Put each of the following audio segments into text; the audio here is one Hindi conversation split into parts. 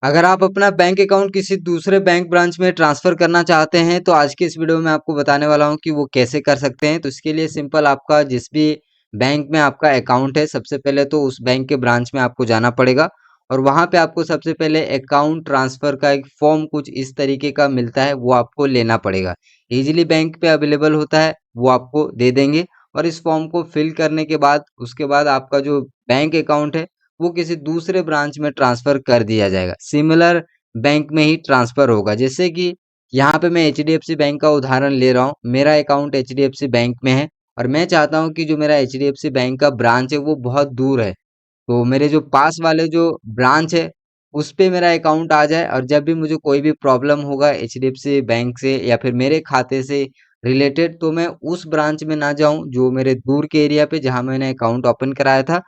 अगर आप अपना बैंक अकाउंट किसी दूसरे बैंक ब्रांच में ट्रांसफर करना चाहते हैं तो आज की इस वीडियो में आपको बताने वाला हूं कि वो कैसे कर सकते हैं। तो इसके लिए सिंपल आपका जिस भी बैंक में आपका अकाउंट है, सबसे पहले तो उस बैंक के ब्रांच में आपको जाना पड़ेगा और वहां पे आपको सबसे पहले अकाउंट ट्रांसफर का एक फॉर्म कुछ इस तरीके का मिलता है, वो आपको लेना पड़ेगा। इजीली बैंक पे अवेलेबल होता है, वो आपको दे देंगे और इस फॉर्म को फिल करने के बाद उसके बाद आपका जो बैंक अकाउंट है वो किसी दूसरे ब्रांच में ट्रांसफर कर दिया जाएगा। सिमिलर बैंक में ही ट्रांसफर होगा। जैसे कि यहाँ पे मैं एचडीएफसी बैंक का उदाहरण ले रहा हूँ। मेरा अकाउंट एचडीएफसी बैंक में है और मैं चाहता हूँ कि जो मेरा एचडीएफसी बैंक का ब्रांच है वो बहुत दूर है, तो मेरे जो पास वाले जो ब्रांच है उस पे मेरा अकाउंट आ जाए और जब भी मुझे कोई भी प्रॉब्लम होगा एचडीएफसी बैंक से या फिर मेरे खाते से रिलेटेड, तो मैं उस ब्रांच में ना जाऊं जो मेरे दूर के एरिया पे जहां मैंने अकाउंट ओपन कराया था।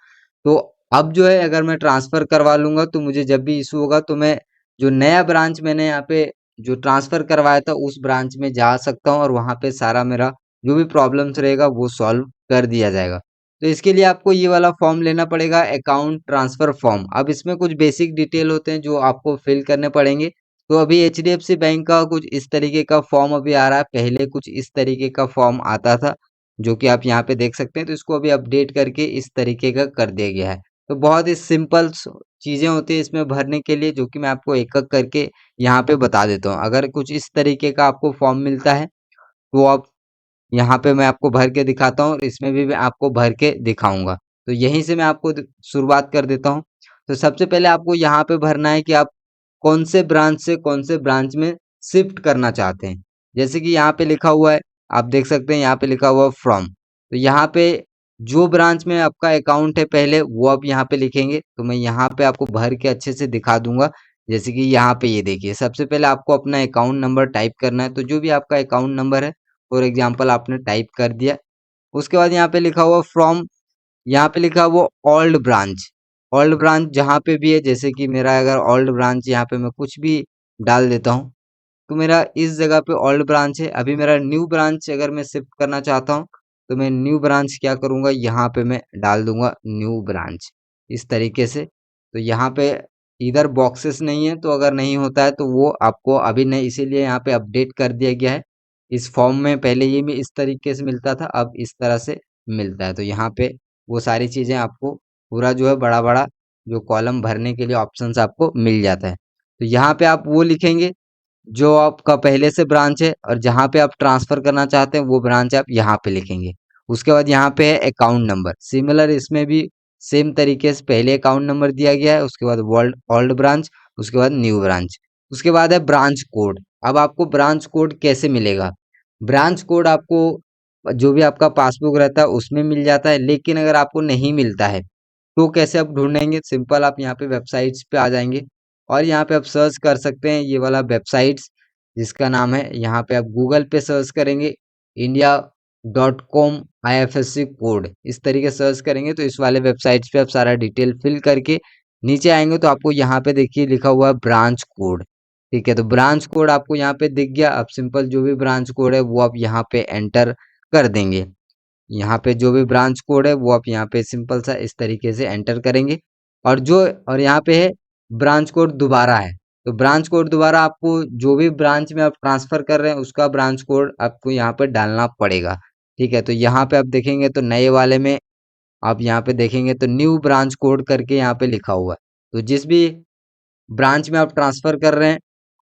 तो अब जो है अगर मैं ट्रांसफर करवा लूंगा तो मुझे जब भी इशू होगा तो मैं जो नया ब्रांच मैंने यहाँ पे जो ट्रांसफर करवाया था उस ब्रांच में जा सकता हूँ और वहां पे सारा मेरा जो भी प्रॉब्लम्स रहेगा वो सॉल्व कर दिया जाएगा। तो इसके लिए आपको ये वाला फॉर्म लेना पड़ेगा, अकाउंट ट्रांसफर फॉर्म। अब इसमें कुछ बेसिक डिटेल होते हैं जो आपको फिल करने पड़ेंगे। तो अभी एचडीएफसी बैंक का कुछ इस तरीके का फॉर्म अभी आ रहा है, पहले कुछ इस तरीके का फॉर्म आता था जो कि आप यहाँ पे देख सकते हैं। तो इसको अभी अपडेट करके इस तरीके का कर दिया गया है। तो बहुत ही सिंपल चीजें होती है इसमें भरने के लिए, जो कि मैं आपको एक एक करके यहाँ पे बता देता हूँ। अगर कुछ इस तरीके का आपको फॉर्म मिलता है तो आप यहाँ पे मैं आपको भर के दिखाता हूँ और इसमें भी मैं आपको भर के दिखाऊंगा। तो यहीं से मैं आपको शुरुआत कर देता हूँ। तो सबसे पहले आपको यहाँ पे भरना है कि आप कौन से ब्रांच से कौन से ब्रांच में शिफ्ट करना चाहते हैं। जैसे कि यहाँ पे लिखा हुआ है, आप देख सकते हैं यहाँ पे लिखा हुआ है फ्रॉम। तो यहाँ पे जो ब्रांच में आपका अकाउंट है पहले वो आप यहाँ पे लिखेंगे। तो मैं यहाँ पे आपको भर के अच्छे से दिखा दूंगा। जैसे कि यहाँ पे ये देखिए, सबसे पहले आपको अपना अकाउंट नंबर टाइप करना है। तो जो भी आपका अकाउंट नंबर है फॉर एग्जाम्पल आपने टाइप कर दिया। उसके बाद यहाँ पे लिखा हुआ फ्रॉम, यहाँ पे लिखा हुआ ओल्ड ब्रांच। ओल्ड ब्रांच जहाँ पे भी है, जैसे कि मेरा अगर ओल्ड ब्रांच यहाँ पे मैं कुछ भी डाल देता हूँ तो मेरा इस जगह पे ओल्ड ब्रांच है। अभी मेरा न्यू ब्रांच अगर मैं शिफ्ट करना चाहता हूँ तो मैं न्यू ब्रांच क्या करूँगा, यहाँ पे मैं डाल दूंगा न्यू ब्रांच इस तरीके से। तो यहाँ पे इधर बॉक्सेस नहीं है, तो अगर नहीं होता है तो वो आपको अभी नहीं, इसीलिए यहाँ पे अपडेट कर दिया गया है। इस फॉर्म में पहले ये भी इस तरीके से मिलता था, अब इस तरह से मिलता है। तो यहाँ पे वो सारी चीजें आपको पूरा जो है बड़ा बड़ा जो कॉलम भरने के लिए ऑप्शंस आपको मिल जाता है। तो यहाँ पे आप वो लिखेंगे जो आपका पहले से ब्रांच है और जहाँ पे आप ट्रांसफर करना चाहते हैं वो ब्रांच आप यहाँ पे लिखेंगे। उसके बाद यहाँ पे है अकाउंट नंबर। सिमिलर इसमें भी सेम तरीके से पहले अकाउंट नंबर दिया गया है, उसके बाद वर्ल्ड ओल्ड ब्रांच, उसके बाद न्यू ब्रांच। उसके बाद है ब्रांच कोड। अब आपको ब्रांच कोड कैसे मिलेगा? ब्रांच कोड आपको जो भी आपका पासबुक रहता है उसमें मिल जाता है, लेकिन अगर आपको नहीं मिलता है तो कैसे आप ढूंढेंगे? सिंपल आप यहाँ पे वेबसाइट्स पे आ जाएंगे और यहाँ पे आप सर्च कर सकते हैं ये वाला वेबसाइट्स जिसका नाम है, यहाँ पे आप गूगल पे सर्च करेंगे india.com IFSC कोड, इस तरीके से सर्च करेंगे तो इस वाले वेबसाइट्स पे आप सारा डिटेल फिल करके नीचे आएंगे तो आपको यहाँ पे देखिए लिखा हुआ है ब्रांच कोड। ठीक है, तो ब्रांच कोड आपको यहाँ पे दिख गया। अब सिंपल जो भी ब्रांच कोड है वो आप यहाँ पे एंटर कर देंगे। यहाँ पे जो भी ब्रांच कोड है वो आप यहाँ पे सिंपल सा इस तरीके से एंटर करेंगे और जो और यहाँ पे है ब्रांच कोड दोबारा है। तो ब्रांच कोड दोबारा आपको जो भी ब्रांच में आप ट्रांसफर कर रहे हैं उसका ब्रांच कोड आपको यहाँ पे डालना पड़ेगा। ठीक है, तो यहाँ पे आप देखेंगे तो नए वाले में आप यहाँ पे देखेंगे तो न्यू ब्रांच कोड करके यहाँ पे लिखा हुआ है। तो जिस भी ब्रांच में आप ट्रांसफर कर रहे हैं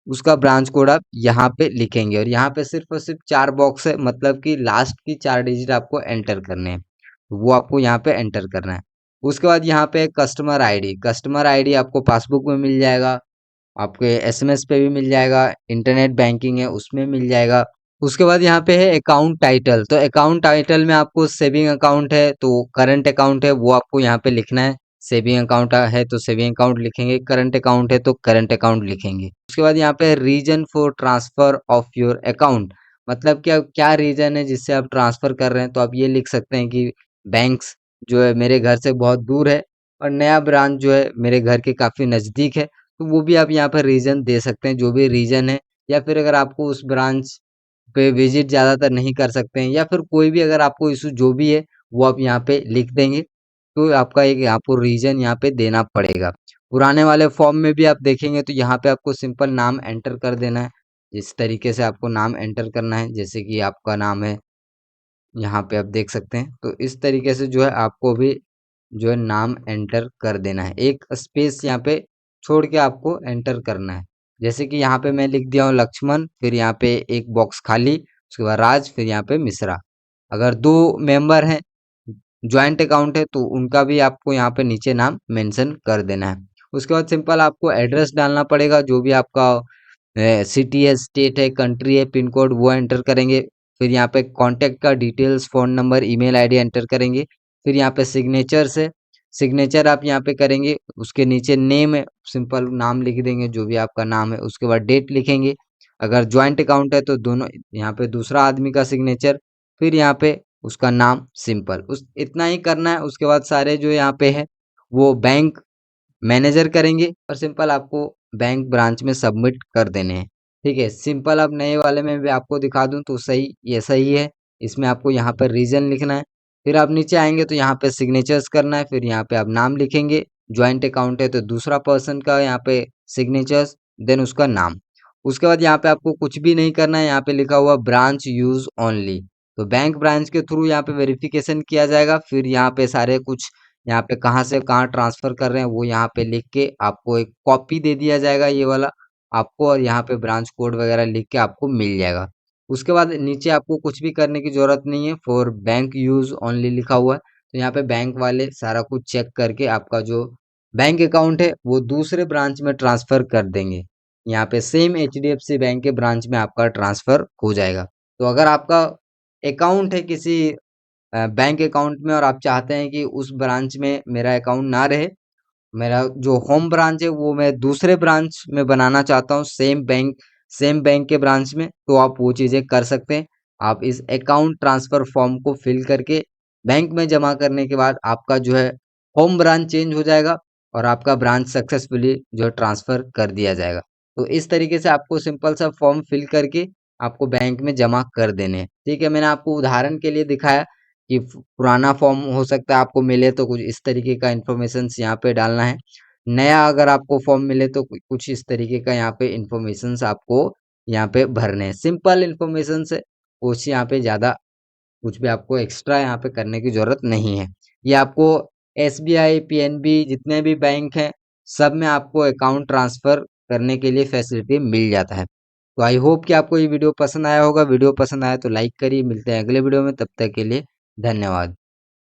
उसका ब्रांच कोड आप यहाँ पे लिखेंगे और यहाँ पे सिर्फ और सिर्फ 4 बॉक्स है, मतलब कि लास्ट की 4 डिजिट आपको एंटर करने हैं, तो वो आपको यहाँ पे एंटर करना है। उसके बाद यहाँ पे कस्टमर आईडी, कस्टमर आईडी आपको पासबुक में मिल जाएगा, आपके एसएमएस पे भी मिल जाएगा, इंटरनेट बैंकिंग है उसमें मिल जाएगा। उसके बाद यहाँ पे है अकाउंट टाइटल। तो अकाउंट टाइटल में आपको सेविंग अकाउंट है तो करंट अकाउंट है वो आपको यहाँ पे लिखना है। सेविंग अकाउंट है तो सेविंग अकाउंट लिखेंगे, करंट अकाउंट है तो करंट अकाउंट लिखेंगे। उसके बाद यहाँ पे reason for transfer of your account, मतलब क्या क्या रीजन है जिससे आप ट्रांसफर कर रहे हैं। तो आप ये लिख सकते हैं कि बैंक्स जो है मेरे घर से बहुत दूर है और नया ब्रांच जो है मेरे घर के काफी नजदीक है, तो वो भी आप यहाँ पर रीजन दे सकते हैं जो भी रीजन है। या फिर अगर आपको उस ब्रांच पे विजिट ज़्यादातर नहीं कर सकते हैं या फिर कोई भी अगर आपको इशू जो भी है वो आप यहाँ पे लिख देंगे तो आपका एक आपको रीजन यहाँ पे देना पड़ेगा। पुराने वाले फॉर्म में भी आप देखेंगे तो यहाँ पे आपको सिंपल नाम एंटर कर देना है। इस तरीके से आपको नाम एंटर करना है, जैसे कि आपका नाम है, यहाँ पे आप देख सकते हैं। तो इस तरीके से जो है आपको भी जो है नाम एंटर कर देना है, एक स्पेस यहाँ पे छोड़ के आपको एंटर करना है। जैसे कि यहाँ पे मैं लिख दिया हूँ लक्ष्मण, फिर यहाँ पे एक बॉक्स खाली, उसके बाद राज, फिर यहाँ पे मिश्रा। अगर 2 मेंबर हैं, जॉइंट अकाउंट है, तो उनका भी आपको यहाँ पे नीचे नाम मेंशन कर देना है। उसके बाद सिंपल आपको एड्रेस डालना पड़ेगा, जो भी आपका सिटी है, स्टेट है, कंट्री है, पिन कोड वो एंटर करेंगे। फिर यहाँ पे कॉन्टैक्ट का details, phone number, email ID enter करेंगे। फिर यहाँ पे सिग्नेचर्स है, सिग्नेचर आप यहाँ पे करेंगे। उसके नीचे नेम है, सिंपल नाम लिख देंगे जो भी आपका नाम है। उसके बाद डेट लिखेंगे। अगर जॉइंट अकाउंट है तो दोनों, यहाँ पे दूसरा आदमी का सिग्नेचर, फिर यहाँ पे उसका नाम, सिंपल उस इतना ही करना है। उसके बाद सारे जो यहाँ पे है वो बैंक मैनेजर करेंगे और सिंपल आपको बैंक ब्रांच में सबमिट कर देने हैं। ठीक है, सिंपल अब नए वाले में भी आपको दिखा दूं तो सही, ये सही है। इसमें आपको यहाँ पर रीजन लिखना है। फिर आप नीचे आएंगे तो यहाँ पे सिग्नेचर्स करना है, फिर यहाँ पे आप नाम लिखेंगे। ज्वाइंट अकाउंट है तो दूसरा पर्सन का यहाँ पे सिग्नेचर्स, देन उसका नाम। उसके बाद यहाँ पे आपको कुछ भी नहीं करना है, यहाँ पे लिखा हुआ ब्रांच यूज ओनली, तो बैंक ब्रांच के थ्रू यहाँ पे वेरिफिकेशन किया जाएगा। फिर यहाँ पे सारे कुछ, यहाँ पे कहाँ से कहाँ ट्रांसफर कर रहे हैं वो यहाँ पे लिख के आपको एक कॉपी दे दिया जाएगा, ये वाला आपको, और यहाँ पे ब्रांच कोड वगैरह लिख के आपको मिल जाएगा। उसके बाद नीचे आपको कुछ भी करने की जरूरत नहीं है, फॉर बैंक यूज ओनली लिखा हुआ है। तो यहाँ पे बैंक वाले सारा कुछ चेक करके आपका जो बैंक अकाउंट है वो दूसरे ब्रांच में ट्रांसफर कर देंगे। यहाँ पे सेम HDFC बैंक के ब्रांच में आपका ट्रांसफर हो जाएगा। तो अगर आपका अकाउंट है किसी बैंक अकाउंट में और आप चाहते हैं कि उस ब्रांच में मेरा अकाउंट ना रहे, मेरा जो होम ब्रांच है वो मैं दूसरे ब्रांच में बनाना चाहता हूँ, सेम बैंक के ब्रांच में, तो आप वो चीज़ें कर सकते हैं। आप इस अकाउंट ट्रांसफर फॉर्म को फिल करके बैंक में जमा करने के बाद आपका जो है होम ब्रांच चेंज हो जाएगा और आपका ब्रांच सक्सेसफुली जो है ट्रांसफर कर दिया जाएगा। तो इस तरीके से आपको सिंपल सा फॉर्म फिल करके आपको बैंक में जमा कर देने हैं। ठीक है, मैंने आपको उदाहरण के लिए दिखाया कि पुराना फॉर्म हो सकता है आपको मिले तो कुछ इस तरीके का इन्फॉर्मेशन यहाँ पे डालना है। नया अगर आपको फॉर्म मिले तो कुछ इस तरीके का यहाँ पे इन्फॉर्मेशन आपको यहाँ पे भरने हैं। सिंपल इन्फॉर्मेशन से कुछ यहाँ पे ज़्यादा कुछ भी आपको एक्स्ट्रा यहाँ पे करने की ज़रूरत नहीं है। ये आपको SBI, PNB जितने भी बैंक हैं सब में आपको अकाउंट ट्रांसफ़र करने के लिए फैसिलिटी मिल जाता है। तो आई होप कि आपको ये वीडियो पसंद आया होगा। वीडियो पसंद आया तो लाइक करिए। मिलते हैं अगले वीडियो में, तब तक के लिए धन्यवाद।